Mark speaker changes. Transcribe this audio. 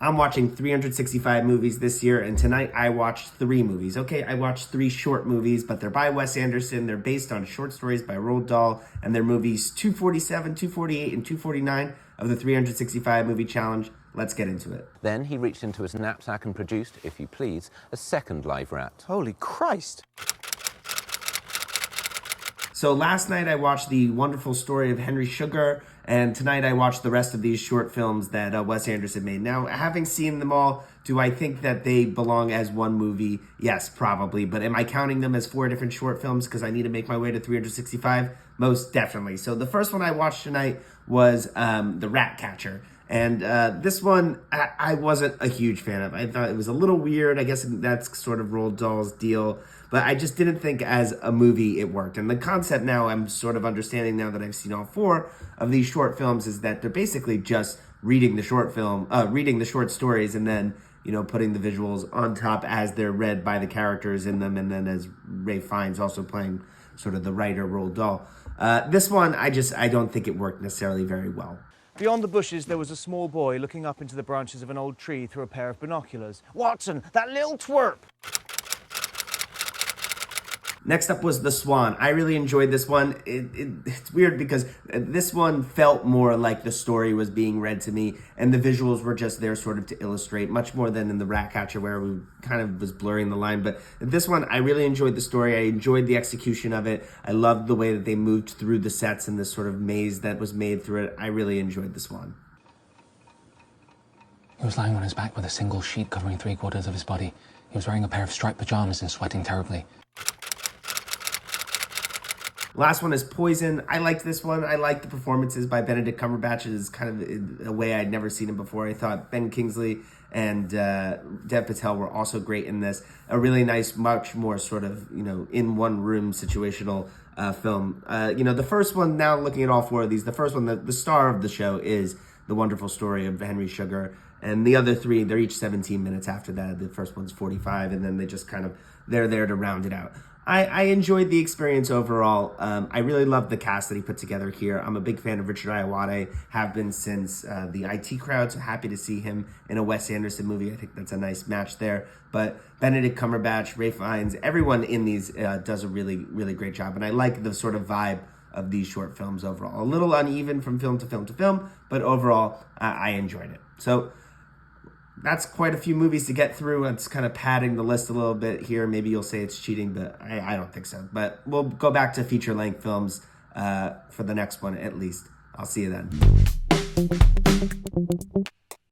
Speaker 1: I'm watching 365 movies this year, and tonight I watched 3 movies. Okay, I watched 3 short movies, but they're by Wes Anderson. They're based on short stories by Roald Dahl, and they're movies 247, 248, and 249 of the 365 movie challenge. Let's get into it.
Speaker 2: Then he reached into his knapsack and produced, if you please, a second live rat.
Speaker 3: Holy Christ!
Speaker 1: So last night I watched The Wonderful Story of Henry Sugar, and tonight I watched the rest of these short films that Wes Anderson made. Now, having seen them all, do I think that they belong as one movie? Yes, probably. But am I counting them as 4 different short films because I need to make my way to 365? Most definitely. So the first one I watched tonight was The Rat Catcher. And this one, I wasn't a huge fan of. I thought it was a little weird. I guess that's sort of Roald Dahl's deal. But I just didn't think as a movie it worked. And the concept now, I'm sort of understanding now that I've seen all 4 of these short films, is that they're basically just reading the short stories and then, putting the visuals on top as they're read by the characters in them. And then as Ray Fiennes also playing sort of the writer, Roald Dahl. This one, I don't think it worked necessarily very well.
Speaker 3: Beyond the bushes, there was a small boy looking up into the branches of an old tree through a pair of binoculars. Watson, that little twerp!
Speaker 1: Next up was The Swan. I really enjoyed this one. It's weird because this one felt more like the story was being read to me, and the visuals were just there sort of to illustrate, much more than in The Ratcatcher where we kind of was blurring the line. But this one, I really enjoyed the story. I enjoyed the execution of it. I loved the way that they moved through the sets and this sort of maze that was made through it. I really enjoyed The Swan.
Speaker 4: He was lying on his back with a single sheet covering 3/4 of his body. He was wearing a pair of striped pajamas and sweating terribly.
Speaker 1: Last one is Poison. I liked this one. I liked the performances by Benedict Cumberbatch. It is kind of a way I'd never seen him before. I thought Ben Kingsley and Dev Patel were also great in this. A really nice, much more sort of, in one room situational film. The first one, now looking at all 4 of these, the first one, the star of the show is The Wonderful Story of Henry Sugar. And the other 3, they're each 17 minutes after that. The first one's 45, and then they just they're there to round it out. I enjoyed the experience overall. I really loved the cast that he put together here. I'm a big fan of Richard Ayoade, have been since the IT Crowd, so happy to see him in a Wes Anderson movie. I think that's a nice match there. But Benedict Cumberbatch, Ray Fiennes, everyone in these does a really, really great job. And I like the sort of vibe of these short films overall. A little uneven from film to film to film, but overall, I enjoyed it. So that's quite a few movies to get through. It's kind of padding the list a little bit here. Maybe you'll say it's cheating, but I don't think so. But we'll go back to feature-length films for the next one at least. I'll see you then.